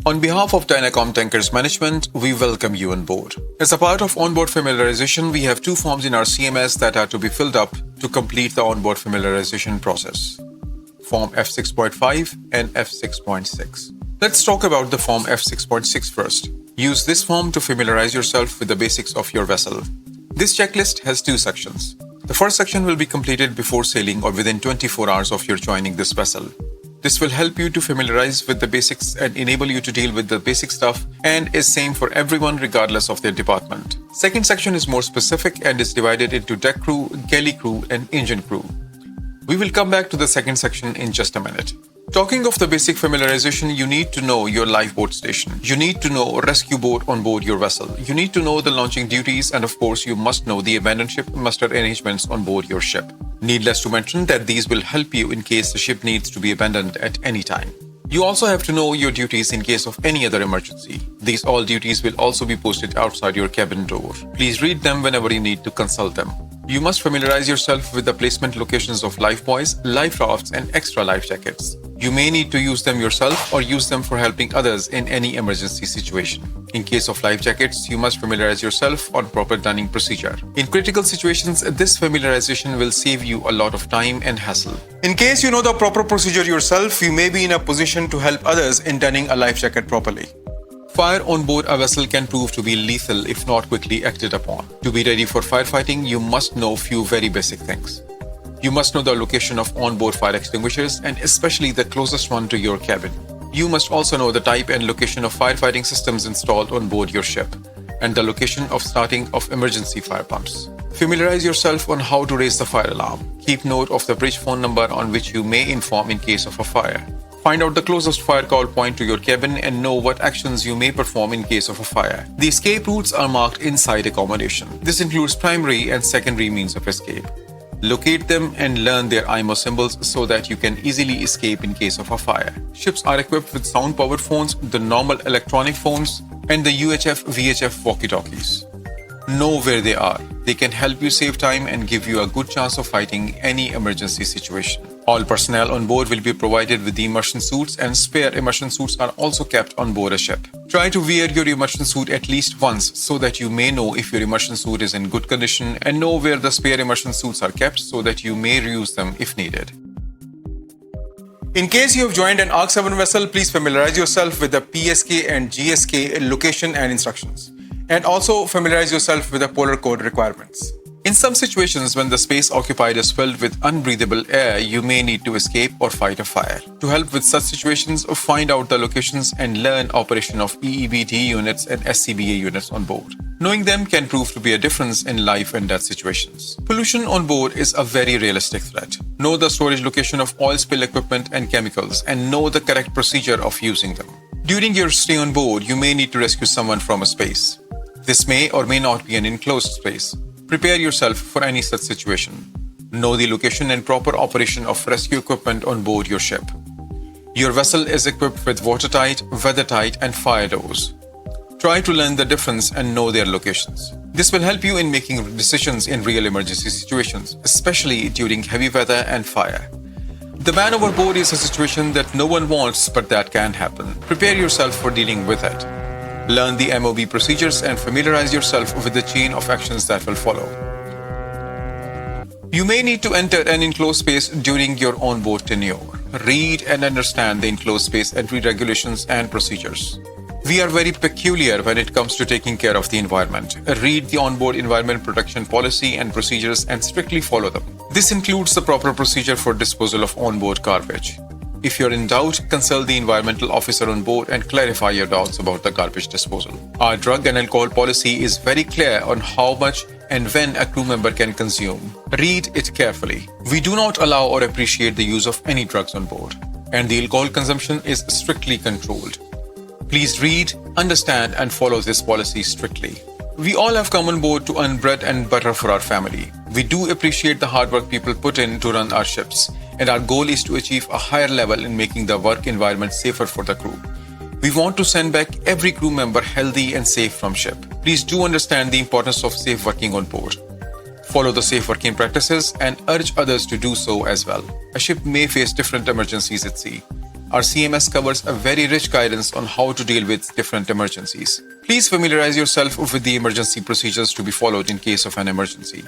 On behalf of Dynacom Tankers Management, we welcome you on board. As a part of onboard familiarization, we have two forms in our CMS that are to be filled up to complete the onboard familiarization process. Form F6.5 and F6.6. Let's talk about the form F6.6 first. Use this form to familiarize yourself with the basics of your vessel. This checklist has two sections. The first section will be completed before sailing or within 24 hours of your joining this vessel. This will help you to familiarize with the basics and enable you to deal with the basic stuff and is same for everyone regardless of their department. Second section is more specific and is divided into deck crew, galley crew and engine crew. We will come back to the second section in just a minute. Talking of the basic familiarization, you need to know your lifeboat station. You need to know a rescue boat on board your vessel. You need to know the launching duties and of course you must know the abandoned ship muster arrangements on board your ship. Needless to mention that these will help you in case the ship needs to be abandoned at any time. You also have to know your duties in case of any other emergency. These all duties will also be posted outside your cabin door. Please read them whenever you need to consult them. You must familiarize yourself with the placement locations of life buoys, life rafts, and extra life jackets. You may need to use them yourself or use them for helping others in any emergency situation. In case of life jackets, you must familiarize yourself on proper donning procedure. In critical situations, this familiarization will save you a lot of time and hassle. In case you know the proper procedure yourself, you may be in a position to help others in donning a life jacket properly. Fire on board a vessel can prove to be lethal if not quickly acted upon. To be ready for firefighting, you must know few very basic things. You must know the location of onboard fire extinguishers and especially the closest one to your cabin. You must also know the type and location of firefighting systems installed on board your ship and the location of starting of emergency fire pumps. Familiarize yourself on how to raise the fire alarm. Keep note of the bridge phone number on which you may inform in case of a fire. Find out the closest fire call point to your cabin and know what actions you may perform in case of a fire. The escape routes are marked inside accommodation. This includes primary and secondary means of escape. Locate them and learn their IMO symbols so that you can easily escape in case of a fire. Ships are equipped with sound-powered phones, the normal electronic phones, and the UHF VHF walkie-talkies. Know where they are. They can help you save time and give you a good chance of fighting any emergency situation. All personnel on board will be provided with the immersion suits and spare immersion suits are also kept on board a ship. Try to wear your immersion suit at least once so that you may know if your immersion suit is in good condition and know where the spare immersion suits are kept so that you may reuse them if needed. In case you have joined an ARC 7 vessel, please familiarize yourself with the PSK and GSK location and instructions. And also familiarize yourself with the polar code requirements. In some situations, when the space occupied is filled with unbreathable air, you may need to escape or fight a fire. To help with such situations, find out the locations and learn operation of EEBT units and SCBA units on board. Knowing them can prove to be a difference in life and death situations. Pollution on board is a very realistic threat. Know the storage location of oil spill equipment and chemicals and know the correct procedure of using them. During your stay on board, you may need to rescue someone from a space. This may or may not be an enclosed space. Prepare yourself for any such situation. Know the location and proper operation of rescue equipment on board your ship. Your vessel is equipped with watertight, weathertight, and fire doors. Try to learn the difference and know their locations. This will help you in making decisions in real emergency situations, especially during heavy weather and fire. The man overboard is a situation that no one wants, but that can happen. Prepare yourself for dealing with it. Learn the MOB procedures and familiarize yourself with the chain of actions that will follow. You may need to enter an enclosed space during your onboard tenure. Read and understand the enclosed space entry regulations and procedures. We are very peculiar when it comes to taking care of the environment. Read the onboard environment protection policy and procedures and strictly follow them. This includes the proper procedure for disposal of onboard garbage. If you're in doubt, consult the environmental officer on board and clarify your doubts about the garbage disposal. Our drug and alcohol policy is very clear on how much and when a crew member can consume. Read it carefully. We do not allow or appreciate the use of any drugs on board, and the alcohol consumption is strictly controlled. Please read, understand, and follow this policy strictly. We all have come on board to earn bread and butter for our family. We do appreciate the hard work people put in to run our ships, and our goal is to achieve a higher level in making the work environment safer for the crew. We want to send back every crew member healthy and safe from ship. Please do understand the importance of safe working on board. Follow the safe working practices and urge others to do so as well. A ship may face different emergencies at sea. Our CMS covers a very rich guidance on how to deal with different emergencies. Please familiarize yourself with the emergency procedures to be followed in case of an emergency.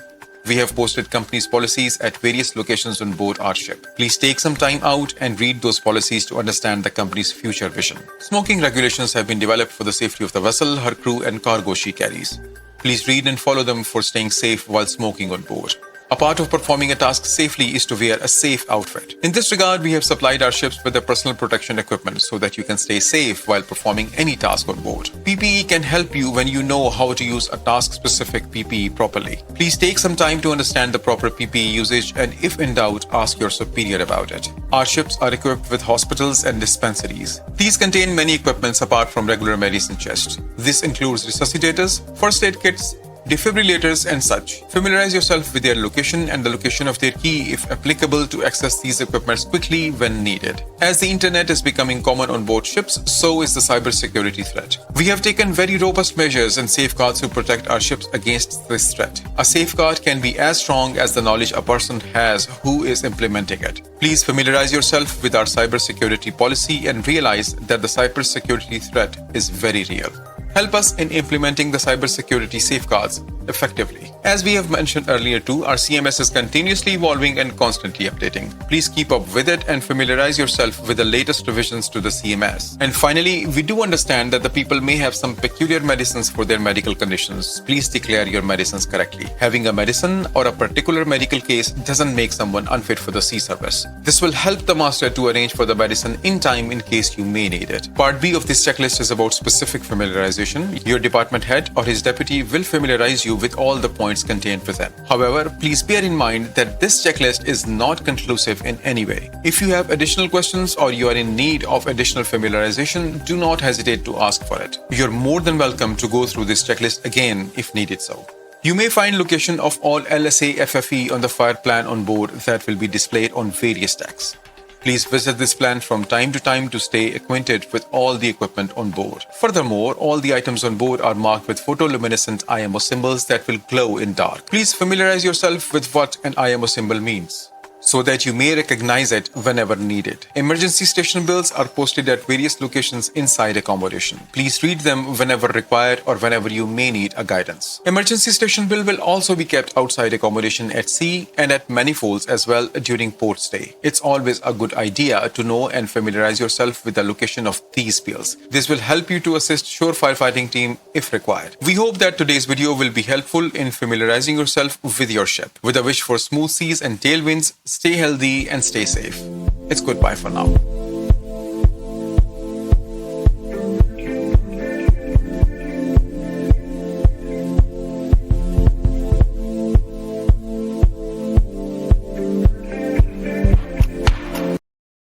We have posted company's policies at various locations on board our ship. Please take some time out and read those policies to understand the company's future vision. Smoking regulations have been developed for the safety of the vessel, her crew, and cargo she carries. Please read and follow them for staying safe while smoking on board. A part of performing a task safely is to wear a safe outfit. In this regard, we have supplied our ships with the personal protection equipment so that you can stay safe while performing any task on board. PPE can help you when you know how to use a task-specific PPE properly. Please take some time to understand the proper PPE usage and if in doubt, ask your superior about it. Our ships are equipped with hospitals and dispensaries. These contain many equipments apart from regular medicine chests. This includes resuscitators, first aid kits, defibrillators and such. Familiarize yourself with their location and the location of their key if applicable to access these equipments quickly when needed. As the internet is becoming common on board ships, so is the cybersecurity threat. We have taken very robust measures and safeguards to protect our ships against this threat. A safeguard can be as strong as the knowledge a person has who is implementing it. Please familiarize yourself with our cybersecurity policy and realize that the cybersecurity threat is very real. Help us in implementing the cybersecurity safeguards effectively. As we have mentioned earlier too, our CMS is continuously evolving and constantly updating. Please keep up with it and familiarize yourself with the latest revisions to the CMS. And finally, we do understand that the people may have some peculiar medicines for their medical conditions. Please declare your medicines correctly. Having a medicine or a particular medical case doesn't make someone unfit for the sea service. This will help the master to arrange for the medicine in time in case you may need it. Part B of this checklist is about specific familiarization. Your department head or his deputy will familiarize you with all the points contained within. However, please bear in mind that this checklist is not conclusive in any way. If you have additional questions or you are in need of additional familiarization, do not hesitate to ask for it. You're more than welcome to go through this checklist again if needed so. You may find location of all LSA FFE on the fire plan on board that will be displayed on various decks. Please visit this plan from time to time to stay acquainted with all the equipment on board. Furthermore, all the items on board are marked with photoluminescent IMO symbols that will glow in dark. Please familiarize yourself with what an IMO symbol means, so that you may recognize it whenever needed. Emergency station bills are posted at various locations inside accommodation. Please read them whenever required or whenever you may need a guidance. Emergency station bill will also be kept outside accommodation at sea and at manifolds as well during port stay. It's always a good idea to know and familiarize yourself with the location of these bills. This will help you to assist shore firefighting team if required. We hope that today's video will be helpful in familiarizing yourself with your ship. With a wish for smooth seas and tailwinds, stay healthy and stay safe. It's goodbye for now.